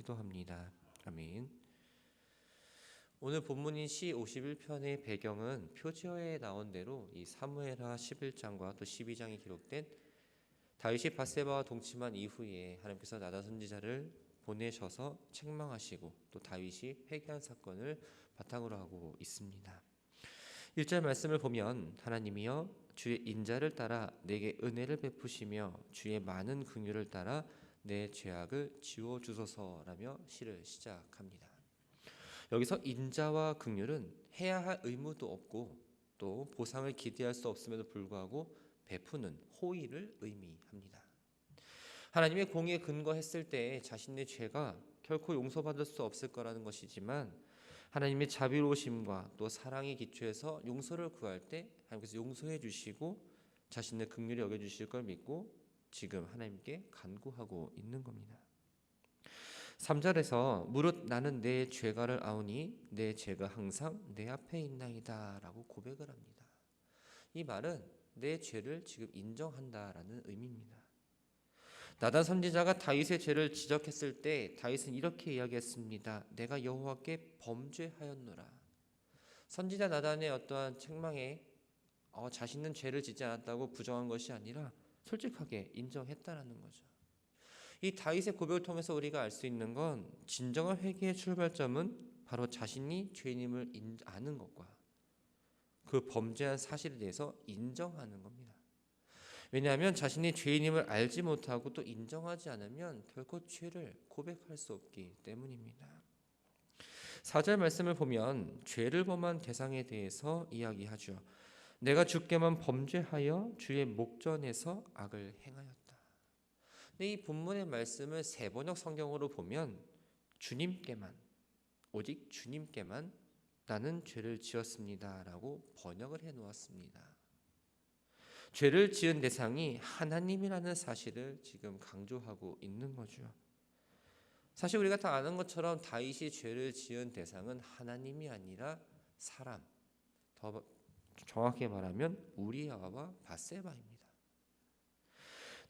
기도합니다. 아멘. 오늘 본문인 시 51편의 배경은 표지어에 나온 대로 이 사무엘하 11장과 또 12장에 기록된 다윗이 밧세바와 동침한 이후에 하나님께서 나단 선지자를 보내셔서 책망하시고 또 다윗이 회개한 사건을 바탕으로 하고 있습니다. 1절 말씀을 보면 하나님이여 주의 인자를 따라 내게 은혜를 베푸시며 주의 많은 긍휼을 따라 내 죄악을 지워주소서라며 시를 시작합니다. 여기서 인자와 긍휼은 해야 할 의무도 없고 또 보상을 기대할 수 없음에도 불구하고 베푸는 호의를 의미합니다. 하나님의 공의에 근거했을 때 자신의 죄가 결코 용서받을 수 없을 거라는 것이지만 하나님의 자비로우심과 또 사랑의 기초에서 용서를 구할 때 하나님께서 용서해 주시고 자신의 긍휼히 여겨주실 걸 믿고 지금 하나님께 간구하고 있는 겁니다. 3절에서 무릇 나는 내 죄가를 아오니 내 죄가 항상 내 앞에 있나이다 라고 고백을 합니다. 이 말은 내 죄를 지금 인정한다라는 의미입니다. 나단 선지자가 다윗의 죄를 지적했을 때 다윗은 이렇게 이야기했습니다. 내가 여호와께 범죄하였노라. 선지자 나단의 어떠한 책망에 자신은 죄를 짓지 않았다고 부정한 것이 아니라 솔직하게 인정했다라는 거죠. 이 다윗의 고백을 통해서 우리가 알 수 있는 건 진정한 회개의 출발점은 바로 자신이 죄인임을 아는 것과 그 범죄한 사실에 대해서 인정하는 겁니다. 왜냐하면 자신이 죄인임을 알지 못하고 또 인정하지 않으면 결코 죄를 고백할 수 없기 때문입니다. 4절 말씀을 보면 죄를 범한 대상에 대해서 이야기하죠. 내가 주께만 범죄하여 주의 목전에서 악을 행하였다. 근데 이 본문의 말씀을 세번역 성경으로 보면 주님께만, 오직 주님께만 나는 죄를 지었습니다 라고 번역을 해놓았습니다. 죄를 지은 대상이 하나님이라는 사실을 지금 강조하고 있는 거죠. 사실 우리가 다 아는 것처럼 다윗이 죄를 지은 대상은 하나님이 아니라 사람, 더 정확히 말하면 우리아와 밧세바입니다.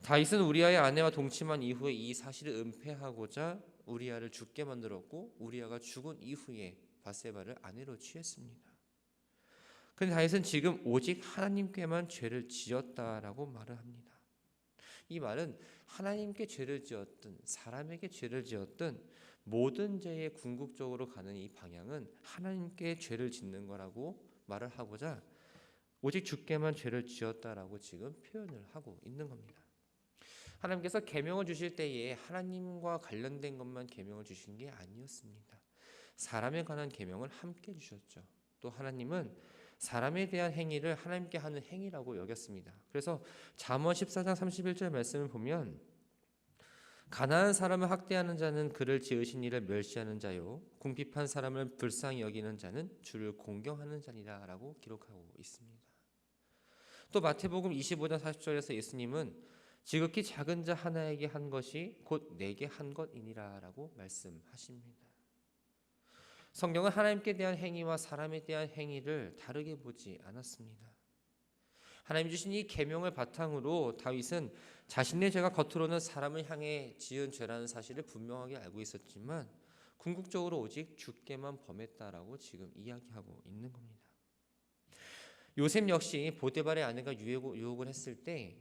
다윗은 우리아의 아내와 동침한 이후에 이 사실을 은폐하고자 우리아를 죽게 만들었고 우리아가 죽은 이후에 밧세바를 아내로 취했습니다. 그런데 다윗은 지금 오직 하나님께만 죄를 지었다라고 말을 합니다. 이 말은 하나님께 죄를 지었든 사람에게 죄를 지었든 모든 죄의 궁극적으로 가는 이 방향은 하나님께 죄를 짓는 거라고 말을 하고자 오직 주께만 죄를 지었다라고 지금 표현을 하고 있는 겁니다. 하나님께서 계명을 주실 때에 하나님과 관련된 것만 계명을 주신 게 아니었습니다. 사람에 관한 계명을 함께 주셨죠. 또 하나님은 사람에 대한 행위를 하나님께 하는 행위라고 여겼습니다. 그래서 잠언 14장 31절 말씀을 보면 가난한 사람을 학대하는 자는 그를 지으신 이를 멸시하는 자요 궁핍한 사람을 불쌍히 여기는 자는 주를 공경하는 자니라 라고 기록하고 있습니다. 또 마태복음 25장 40절에서 예수님은 지극히 작은 자 하나에게 한 것이 곧 내게 한 것이니라 라고 말씀하십니다. 성경은 하나님께 대한 행위와 사람에 대한 행위를 다르게 보지 않았습니다. 하나님 주신 이 계명을 바탕으로 다윗은 자신의 죄가 겉으로는 사람을 향해 지은 죄라는 사실을 분명하게 알고 있었지만 궁극적으로 오직 주께만 범했다라고 지금 이야기하고 있는 겁니다. 요셉 역시 보디발의 아내가 유혹을 했을 때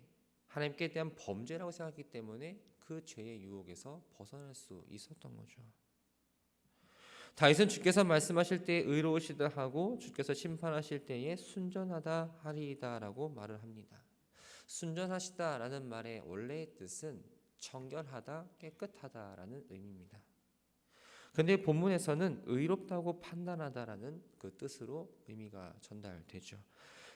하나님께 대한 범죄라고 생각했기 때문에 그 죄의 유혹에서 벗어날 수 있었던 거죠. 다윗은 주께서 말씀하실 때에 의로우시다 하고 주께서 심판하실 때에 순전하다 하리이다 라고 말을 합니다. 순전하시다라는 말의 원래의 뜻은 청결하다, 깨끗하다라는 의미입니다. 그런데 본문에서는 의롭다고 판단하다라는 그 뜻으로 의미가 전달되죠.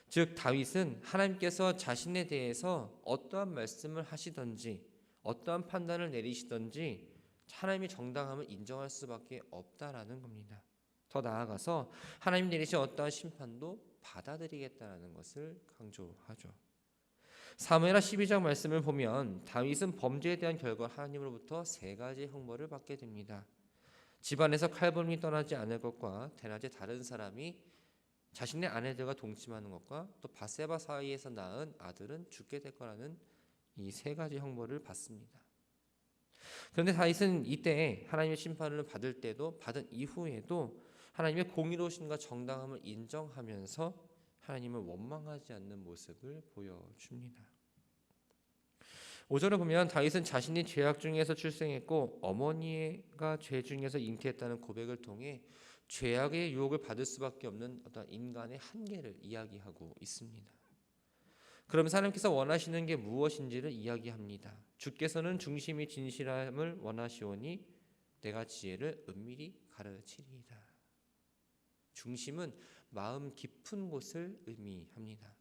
즉 다윗은 하나님께서 자신에 대해서 어떠한 말씀을 하시든지 어떠한 판단을 내리시든지 하나님의 정당함을 인정할 수밖에 없다라는 겁니다. 더 나아가서 하나님 내리신 어떠한 심판도 받아들이겠다라는 것을 강조하죠. 사무엘하 12장 말씀을 보면 다윗은 범죄에 대한 결과 하나님으로부터 세 가지 형벌을 받게 됩니다. 집안에서 칼범이 떠나지 않을 것과 대낮에 다른 사람이 자신의 아내들과 동침하는 것과 또 밧세바 사이에서 낳은 아들은 죽게 될 거라는 이 세 가지 형벌을 받습니다. 그런데 다윗은 이때 하나님의 심판을 받을 때도 받은 이후에도 하나님의 공의로우심과 정당함을 인정하면서 하나님을 원망하지 않는 모습을 보여줍니다. 5절을 보면 다윗은 자신이 죄악 중에서 출생했고 어머니가 죄 중에서 잉태했다는 고백을 통해 죄악의 유혹을 받을 수밖에 없는 어떤 인간의 한계를 이야기하고 있습니다. 그러면서 하나님께서 원하시는 게 무엇인지를 이야기합니다. 주께서는 중심이 진실함을 원하시오니 내가 지혜를 은밀히 가르치리이다. 중심은 마음 깊은 곳을 의미합니다.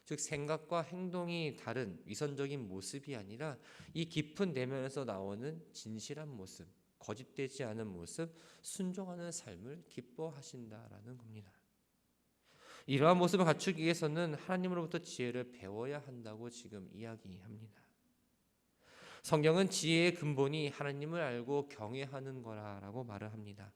즉 생각과 행동이 다른 위선적인 모습이 아니라 이 깊은 내면에서 나오는 진실한 모습, 거짓되지 않은 모습, 순종하는 삶을 기뻐하신다라는 겁니다. 이러한 모습을 갖추기 위해서는 하나님으로부터 지혜를 배워야 한다고 지금 이야기합니다. 성경은 지혜의 근본이 하나님을 알고 경외하는 거라고 말을 합니다.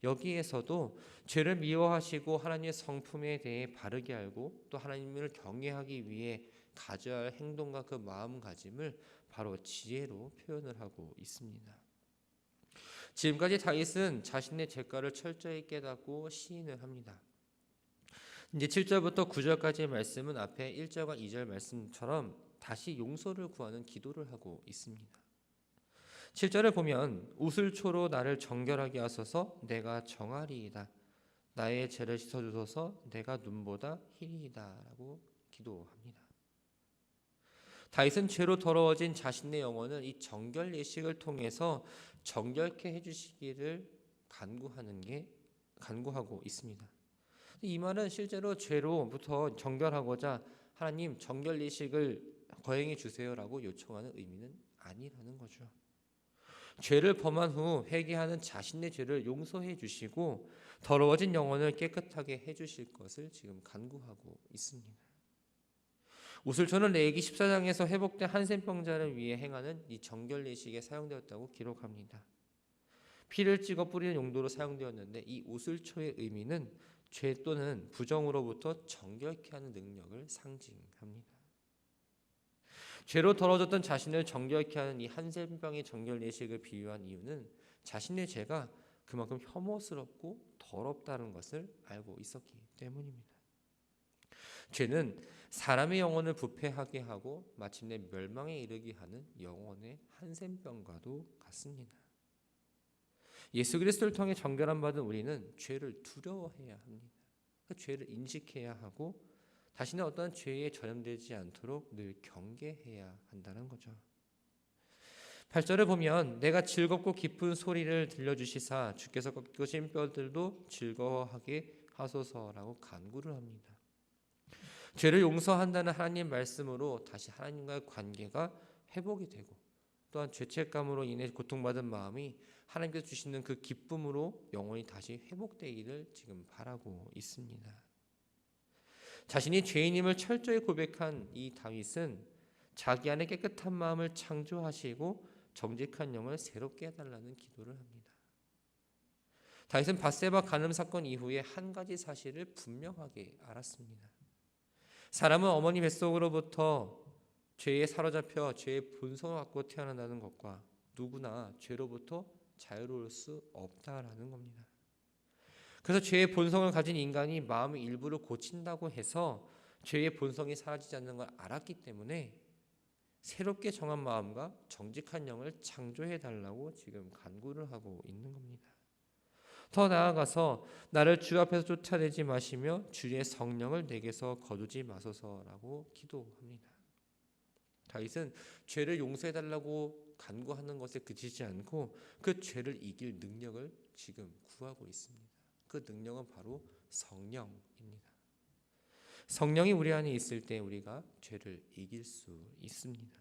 여기에서도 죄를 미워하시고 하나님의 성품에 대해 바르게 알고 또 하나님을 경외하기 위해 가져야 할 행동과 그 마음가짐을 바로 지혜로 표현을 하고 있습니다. 지금까지 다윗은 자신의 죄가를 철저히 깨닫고 시인을 합니다. 이제 7절부터 9절까지의 말씀은 앞에 1절과 2절 말씀처럼 다시 용서를 구하는 기도를 하고 있습니다. 7절을 보면 우슬초로 나를 정결하게 하소서 내가 정하리이다. 나의 죄를 씻어주소서 내가 눈보다 희리이다 라고 기도합니다. 다윗은 죄로 더러워진 자신의 영혼을 이 정결 예식을 통해서 정결케 해주시기를 간구하고 있습니다. 이 말은 실제로 죄로부터 정결하고자 하나님 정결 예식을 거행해 주세요라고 요청하는 의미는 아니라는 거죠. 죄를 범한 후 회개하는 자신의 죄를 용서해 주시고 더러워진 영혼을 깨끗하게 해 주실 것을 지금 간구하고 있습니다. 우슬초는 레위기 14장에서 회복된 한센병자를 위해 행하는 이 정결 예식에 사용되었다고 기록합니다. 피를 찍어 뿌리는 용도로 사용되었는데 이 우슬초의 의미는 죄 또는 부정으로부터 정결케 하는 능력을 상징합니다. 죄로 더러워졌던 자신을 정결케 하는 이 한센병의 정결 예식을 비유한 이유는 자신의 죄가 그만큼 혐오스럽고 더럽다는 것을 알고 있었기 때문입니다. 죄는 사람의 영혼을 부패하게 하고 마침내 멸망에 이르게 하는 영혼의 한센병과도 같습니다. 예수 그리스도를 통해 정결함 받은 우리는 죄를 두려워해야 합니다. 그 죄를 인식해야 하고 다시는 어떤 죄에 전염되지 않도록 늘 경계해야 한다는 거죠. 8절을 보면 내가 즐겁고 기쁜 소리를 들려주시사 주께서 꺾으신 뼈들도 즐거워하게 하소서라고 간구를 합니다. 죄를 용서한다는 하나님 말씀으로 다시 하나님과의 관계가 회복이 되고 또한 죄책감으로 인해 고통받은 마음이 하나님께서 주시는 그 기쁨으로 영원히 다시 회복되기를 지금 바라고 있습니다. 자신이 죄인임을 철저히 고백한 이 다윗은 자기 안에 깨끗한 마음을 창조하시고 정직한 영을 새롭게 해달라는 기도를 합니다. 다윗은 밧세바 간음 사건 이후에 한 가지 사실을 분명하게 알았습니다. 사람은 어머니 뱃속으로부터 죄에 사로잡혀 죄의 본성을 갖고 태어난다는 것과 누구나 죄로부터 자유로울 수 없다라는 겁니다. 그래서 죄의 본성을 가진 인간이 마음의 일부를 고친다고 해서 죄의 본성이 사라지지 않는 걸 알았기 때문에 새롭게 정한 마음과 정직한 영을 창조해 달라고 지금 간구를 하고 있는 겁니다. 더 나아가서 나를 주 앞에서 쫓아내지 마시며 주의 성령을 내게서 거두지 마소서라고 기도합니다. 다윗은 죄를 용서해 달라고 간구하는 것에 그치지 않고 그 죄를 이길 능력을 지금 구하고 있습니다. 그 능력은 바로 성령입니다. 성령이 우리 안에 있을 때 우리가 죄를 이길 수 있습니다.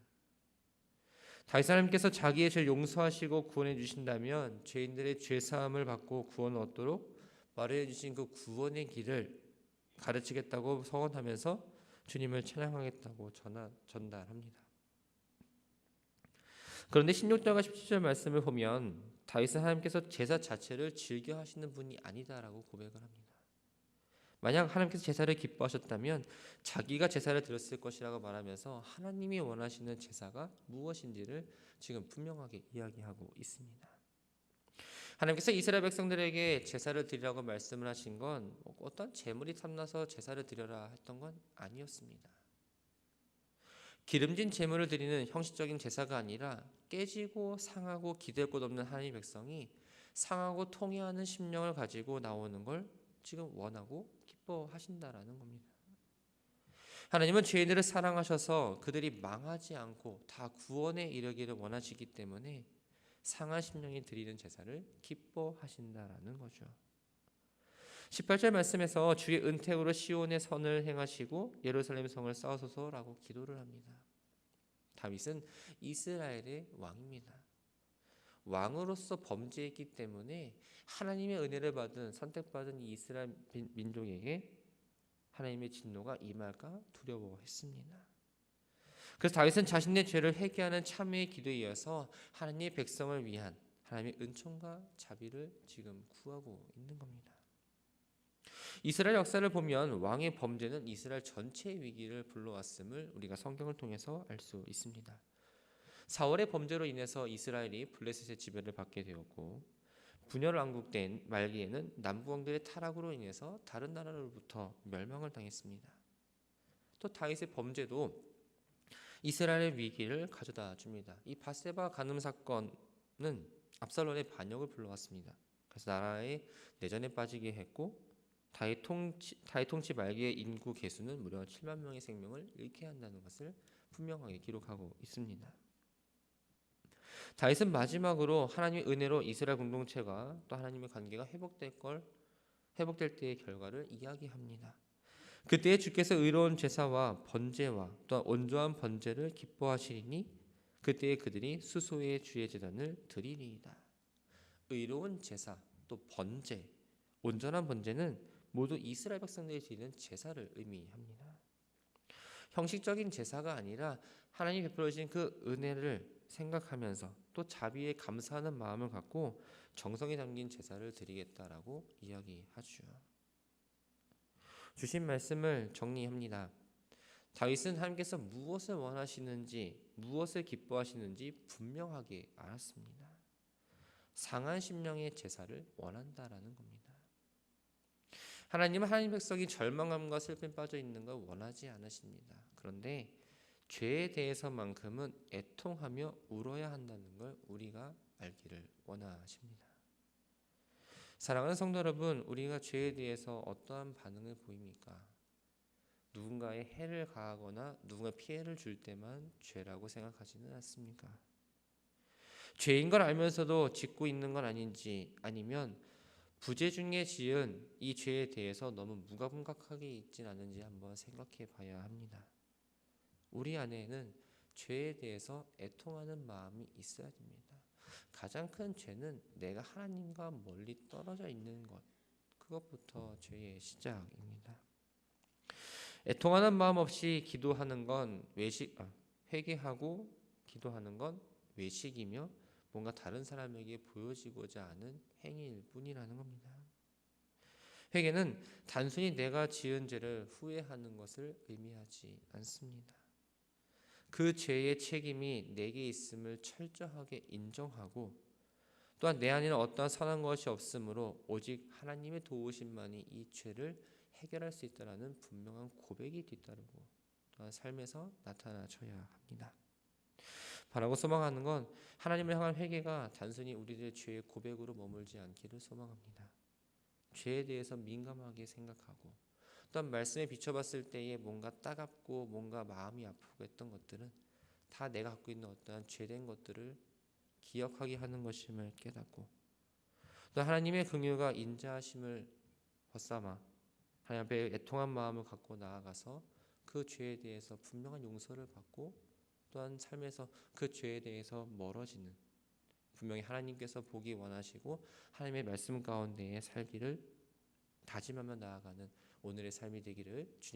다윗 하나님께서 자기의 죄를 용서하시고 구원해 주신다면 죄인들의 죄사함을 받고 구원을 얻도록 말해 주신 그 구원의 길을 가르치겠다고 서원하면서 주님을 찬양하겠다고 전달합니다. 그런데 16절과 17절 말씀을 보면 다윗은 하나님께서 제사 자체를 즐겨 하시는 분이 아니다라고 고백을 합니다. 만약 하나님께서 제사를 기뻐하셨다면 자기가 제사를 드렸을 것이라고 말하면서 하나님이 원하시는 제사가 무엇인지를 지금 분명하게 이야기하고 있습니다. 하나님께서 이스라엘 백성들에게 제사를 드리라고 말씀을 하신 건 어떤 재물이 탐나서 제사를 드려라 했던 건 아니었습니다. 기름진 제물을 드리는 형식적인 제사가 아니라 깨지고 상하고 기댈 곳 없는 하나님의 백성이 상하고 통회하는 심령을 가지고 나오는 걸 지금 원하고 기뻐하신다라는 겁니다. 하나님은 죄인들을 사랑하셔서 그들이 망하지 않고 다 구원에 이르기를 원하시기 때문에 상한 심령이 드리는 제사를 기뻐하신다라는 거죠. 18절 말씀에서 주의 은택으로 시온의 선을 행하시고 예루살렘 성을 쌓으소서라고 기도를 합니다. 다윗은 이스라엘의 왕입니다. 왕으로서 범죄했기 때문에 하나님의 은혜를 받은 선택받은 이 이스라엘 민족에게 하나님의 진노가 임할까 두려워했습니다. 그래서 다윗은 자신의 죄를 회개하는 참회의 기도에 이어서 하나님의 백성을 위한 하나님의 은총과 자비를 지금 구하고 있는 겁니다. 이스라엘 역사를 보면 왕의 범죄는 이스라엘 전체의 위기를 불러왔음을 우리가 성경을 통해서 알 수 있습니다. 사울의 범죄로 인해서 이스라엘이 블레셋의 지배를 받게 되었고 분열 왕국된 말기에는 남부 왕들의 타락으로 인해서 다른 나라로부터 멸망을 당했습니다. 또 다윗의 범죄도 이스라엘의 위기를 가져다 줍니다. 이 밧세바 간음 사건은 압살롬의 반역을 불러왔습니다. 그래서 나라의 내전에 빠지게 했고 다윗 통치 말기의 인구 개수는 무려 7만 명의 생명을 잃게 한다는 것을 분명하게 기록하고 있습니다. 다윗은 마지막으로 하나님의 은혜로 이스라엘 공동체가 또 하나님의 관계가 회복될 때의 결과를 이야기합니다. 그때에 주께서 의로운 제사와 번제와 또한 온전한 번제를 기뻐하시리니 그때에 그들이 수소의 주의 제단을 드리리이다. 의로운 제사 또 번제, 온전한 번제는 모두 이스라엘 백성들이 드리는 제사를 의미합니다. 형식적인 제사가 아니라 하나님이 베풀어 주신 그 은혜를 생각하면서 또 자비에 감사하는 마음을 갖고 정성이 담긴 제사를 드리겠다라고 이야기하죠. 주신 말씀을 정리합니다. 다윗은 하나님께서 무엇을 원하시는지 무엇을 기뻐하시는지 분명하게 알았습니다. 상한 심령의 제사를 원한다라는 겁니다. 하나님은 하나님 백성이 절망감과 슬픔에 빠져 있는 걸 원하지 않으십니다. 그런데 죄에 대해서만큼은 애통하며 울어야 한다는 걸 우리가 알기를 원하십니다. 사랑하는 성도 여러분, 우리가 죄에 대해서 어떠한 반응을 보입니까? 누군가에 해를 가하거나 누군가 피해를 줄 때만 죄라고 생각하지는 않습니까? 죄인 걸 알면서도 짓고 있는 건 아닌지, 아니면 부재 중에 지은 이 죄에 대해서 너무 무감각하게 있진 않은지 한번 생각해 봐야 합니다. 우리 안에는 죄에 대해서 애통하는 마음이 있어야 됩니다. 가장 큰 죄는 내가 하나님과 멀리 떨어져 있는 것, 그것부터 죄의 시작입니다. 애통하는 마음 없이 기도하는 건 회개하고 기도하는 건 외식이며 뭔가 다른 사람에게 보여지고자 하는 행위일 뿐이라는 겁니다. 회개는 단순히 내가 지은 죄를 후회하는 것을 의미하지 않습니다. 그 죄의 책임이 내게 있음을 철저하게 인정하고 또한 내 안에는 어떠한 선한 것이 없으므로 오직 하나님의 도우심만이 이 죄를 해결할 수 있다는 분명한 고백이 뒤따르고 또한 삶에서 나타나줘야 합니다. 바라고 소망하는 건 하나님을 향한 회개가 단순히 우리들의 죄의 고백으로 머물지 않기를 소망합니다. 죄에 대해서 민감하게 생각하고 또한 말씀에 비춰봤을 때에 뭔가 따갑고 뭔가 마음이 아프고 했던 것들은 다 내가 갖고 있는 어떠한 죄된 것들을 기억하게 하는 것임을 깨닫고 또 하나님의 긍휼과 인자하심을 벗삼아 하나님 앞에 애통한 마음을 갖고 나아가서 그 죄에 대해서 분명한 용서를 받고 또한 삶에서 그 죄에 대해서 멀어지는 분명히 하나님께서 보기 원하시고 하나님의 말씀 가운데에 살기를 다짐하며 나아가는 오늘의 삶이 되기를 주님